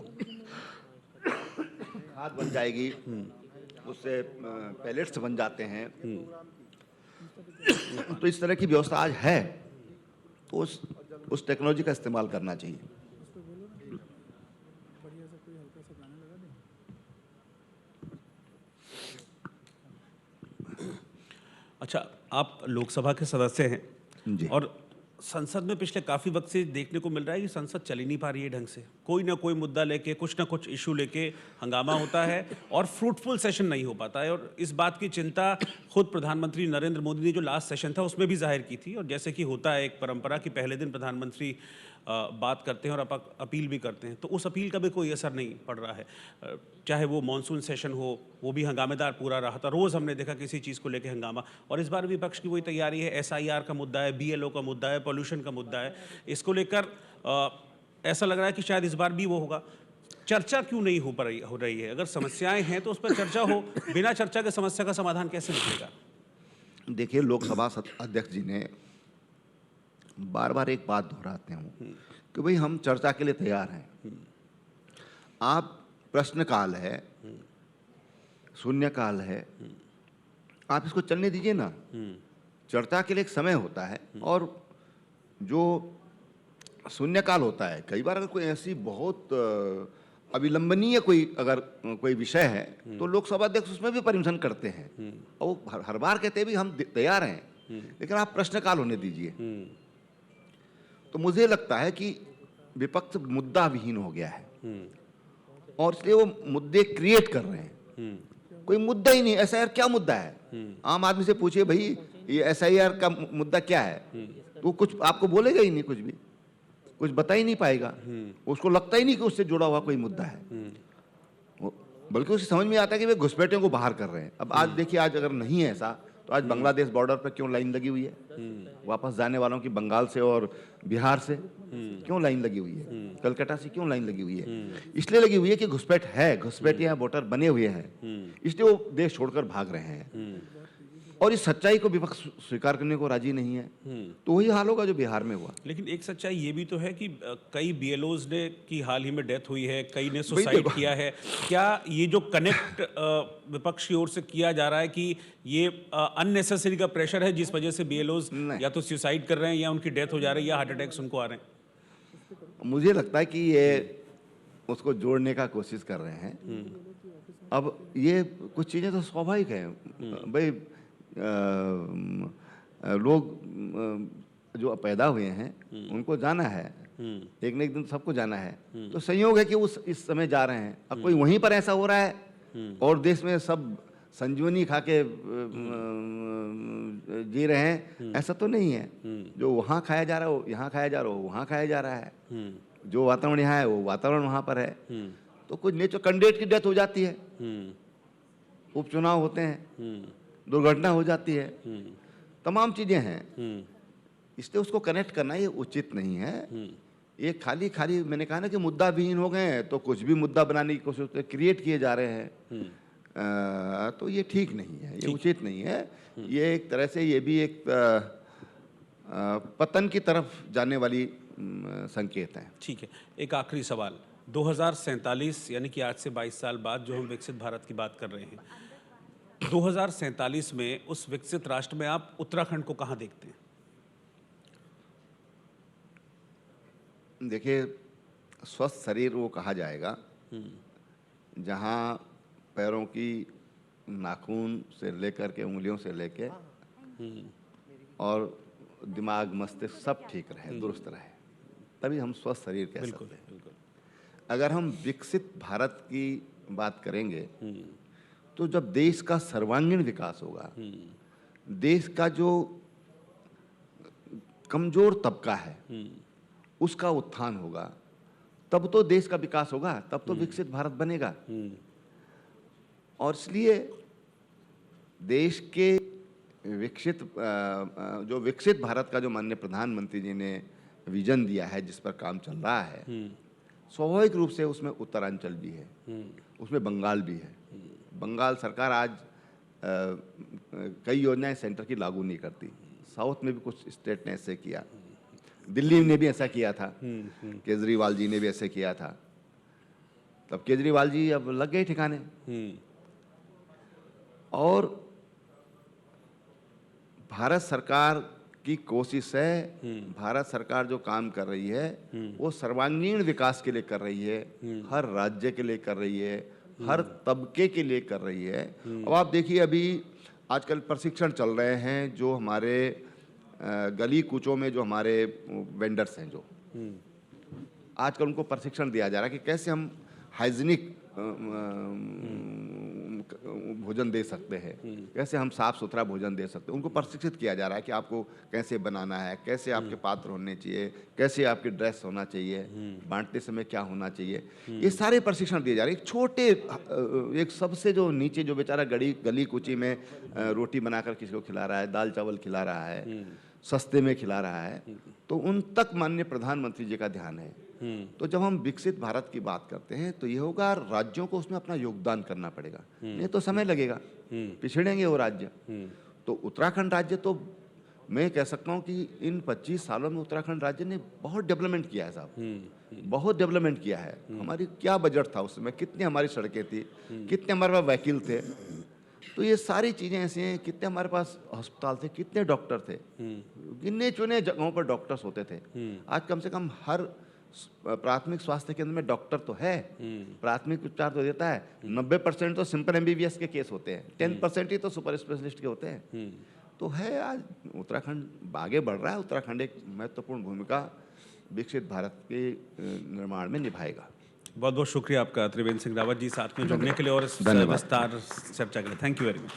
खाद बन जाएगी, उससे पैलेट्स बन जाते हैं। तो इस तरह की व्यवस्था आज है, तो उस टेक्नोलॉजी का इस्तेमाल करना चाहिए। अच्छा, आप लोकसभा के सदस्य हैं जी। और संसद में पिछले काफ़ी वक्त से देखने को मिल रहा है कि संसद चल ही नहीं पा रही है ढंग से। कोई ना कोई मुद्दा लेके, कुछ ना कुछ इशू लेके हंगामा होता है और फ्रूटफुल सेशन नहीं हो पाता है। और इस बात की चिंता खुद प्रधानमंत्री नरेंद्र मोदी ने जो लास्ट सेशन था उसमें भी जाहिर की थी। और जैसे कि होता है एक परंपरा कि पहले दिन प्रधानमंत्री बात करते हैं और अपील भी करते हैं, तो उस अपील का भी कोई असर नहीं पड़ रहा है। चाहे वो मानसून सेशन हो, वो भी हंगामेदार पूरा रहा था, रोज़ हमने देखा किसी चीज़ को लेकर हंगामा। और इस बार विपक्ष की वही तैयारी है, SIR का मुद्दा है, BLO का मुद्दा है, पॉल्यूशन का मुद्दा है। इसको लेकर ऐसा लग रहा है कि शायद इस बार भी वो होगा। चर्चा क्यों नहीं हो रही है? अगर समस्याएं हैं तो उस पर चर्चा हो, बिना चर्चा के समस्या का समाधान कैसे निकलेगा? देखिए, लोकसभा अध्यक्ष जी ने बार बार एक बात दोहराते हैं कि भाई हम चर्चा के लिए तैयार हैं। आप प्रश्नकाल है, शून्यकाल है, आप इसको चलने दीजिए ना। चर्चा के लिए एक समय होता है, और जो शून्यकाल होता है, कई बार अगर कोई ऐसी बहुत अविलंबनीय कोई विषय है तो लोकसभा अध्यक्ष उसमें भी परमिशन करते हैं, और वो हर बार कहते हैं भी हम तैयार हैं, लेकिन आप प्रश्नकाल होने दीजिए। तो मुझे लगता है कि विपक्ष मुद्दा विहीन हो गया है, और इसलिए वो मुद्दे क्रिएट कर रहे हैं। कोई मुद्दा ही नहीं, एसआईआर क्या मुद्दा है? आम आदमी से पूछिए भाई ये एसआईआर का मुद्दा क्या है, तो कुछ आपको बोलेगा ही नहीं, कुछ बता ही नहीं पाएगा। उसको लगता ही नहीं कि उससे जुड़ा हुआ कोई मुद्दा है, बल्कि उसे समझ में आता है कि वे घुसपैठियों को बाहर कर रहे हैं। अब आज देखिए, आज अगर नहीं है ऐसा, तो आज बांग्लादेश बॉर्डर पर क्यों लाइन लगी हुई है? वापस जाने वालों की बंगाल से और बिहार से क्यों लाइन लगी हुई है? कलकत्ता से क्यों लाइन लगी हुई है? इसलिए लगी हुई है कि घुसपैठिया वोटर बने हुए हैं, इसलिए वो देश छोड़कर भाग रहे हैं, और इस सच्चाई को विपक्ष स्वीकार करने को राजी नहीं है। तो वही हाल होगा जो बिहार में हुआ। लेकिन एक सच्चाई ये भी तो है कि कई बीएलओज ने की हाल ही में डेथ हुई है, कई ने सुसाइड किया है। क्या ये जो कनेक्ट विपक्ष की ओर से किया जा रहा है कि ये अननेसेसरी का प्रेशर है जिस वजह से बीएलओज या तो सुसाइड कर रहे हैं, या उनकी डेथ हो जा रही है, या हार्ट अटैक्स उनको आ रहे हैं? मुझे लगता है कि ये उसको जोड़ने का कोशिश कर रहे हैं। अब ये कुछ चीज़ें तो स्वाभाविक हैं भाई, लोग जो पैदा हुए हैं उनको जाना है, एक न एक दिन सबको जाना है, तो संयोग है कि इस समय जा रहे हैं। अब कोई वहीं पर ऐसा हो रहा है और देश में सब संजीवनी खा के जी रहे हैं, ऐसा तो नहीं है। जो वहाँ खाया जा रहा है वो यहाँ खाया जा रहा है, वहाँ खाया जा रहा है। जो वातावरण यहाँ है वो वातावरण वहाँ पर है। तो कुछ नेचर कैंडिडेट की डेथ हो जाती है, उपचुनाव होते हैं, दुर्घटना हो जाती है, तमाम चीजें हैं, इसलिए उसको कनेक्ट करना ये उचित नहीं है। ये खाली मैंने कहा ना कि मुद्दा विहीन हो गए हैं, तो कुछ भी मुद्दा बनाने की कोशिश क्रिएट किए जा रहे हैं, तो ये ठीक नहीं है, ये उचित नहीं है। ये एक तरह से ये भी एक पतन की तरफ जाने वाली संकेत है। ठीक है, एक आखिरी सवाल। 2047 यानी कि आज से 22 साल बाद जो हम विकसित भारत की बात कर रहे हैं, 2047 में उस विकसित राष्ट्र में आप उत्तराखंड को कहाँ देखते हैं? देखिए, स्वस्थ शरीर वो कहा जाएगा जहाँ पैरों की नाखून से लेकर के उंगलियों से लेके और दिमाग मस्तिष्क सब ठीक रहे, दुरुस्त रहे, तभी हम स्वस्थ शरीर कह सकते हैं। अगर हम विकसित भारत की बात करेंगे तो जब देश का सर्वांगीण विकास होगा, देश का जो कमजोर तबका है उसका उत्थान होगा, तब तो देश का विकास होगा, तब तो विकसित भारत बनेगा। और इसलिए देश के जो विकसित भारत का जो माननीय प्रधानमंत्री जी ने विजन दिया है, जिस पर काम चल रहा है, स्वाभाविक रूप से उसमें उत्तरांचल भी है, उसमें बंगाल भी है। बंगाल सरकार आज कई योजनाएं सेंटर की लागू नहीं करती, साउथ में भी कुछ स्टेट ने ऐसे किया, दिल्ली ने भी ऐसा किया था, केजरीवाल जी ने भी ऐसे किया था। तब केजरीवाल जी अब लग गए ठिकाने, और भारत सरकार की कोशिश है, भारत सरकार जो काम कर रही है वो सर्वांगीण विकास के लिए कर रही है, हर राज्य के लिए कर रही है, हर तबके के लिए कर रही है। अब आप देखिए, अभी आजकल प्रशिक्षण चल रहे हैं, जो हमारे गली कूचों में जो हमारे वेंडर्स हैं, जो आजकल उनको प्रशिक्षण दिया जा रहा है कि कैसे हम हाइजीनिक भोजन दे सकते हैं, कैसे हम साफ सुथरा भोजन दे सकते हैं। उनको प्रशिक्षित किया जा रहा है कि आपको कैसे बनाना है, कैसे आपके पात्र होने चाहिए, कैसे आपकी ड्रेस होना चाहिए, बांटते समय क्या होना चाहिए, ये सारे प्रशिक्षण दिए जा रहे हैं। एक छोटे एक सबसे जो नीचे जो बेचारा गली कूची में रोटी बनाकर किसी को खिला रहा है, दाल चावल खिला रहा है, सस्ते में खिला रहा है, तो उन तक माननीय प्रधानमंत्री जी का ध्यान है। तो जब हम विकसित भारत की बात करते हैं तो ये होगा, राज्यों को उसमें अपना योगदान करना पड़ेगा, नहीं तो समय लगेगा, पिछड़ेंगे वो राज्य। तो उत्तराखंड राज्य तो मैं कह सकता हूँ कि इन 25 सालों में उत्तराखंड राज्य ने बहुत डेवलपमेंट किया है साहब, बहुत डेवलपमेंट किया है। हमारी क्या बजट था उसमें, कितनी हमारी सड़कें थी, कितने हमारे पास वकील थे, तो ये सारी चीज़ें ऐसी हैं, कितने हमारे पास अस्पताल थे, कितने डॉक्टर थे, गिने चुने जगहों पर डॉक्टर्स होते थे। आज कम से कम हर प्राथमिक स्वास्थ्य केंद्र में डॉक्टर तो है, प्राथमिक उपचार तो देता है। 90% तो सिंपल MBBS के केस होते हैं, 10% ही तो सुपर स्पेशलिस्ट के होते हैं। तो है, आज उत्तराखंड आगे बढ़ रहा है। उत्तराखंड एक महत्वपूर्ण भूमिका विकसित भारत के निर्माण में निभाएगा। बहुत बहुत शुक्रिया आपका त्रिवेंद्र सिंह रावत जी साथ में जुड़ने के लिए और इस धन्यवाद। विस्तार चर्चा के लिए। Thank you very much.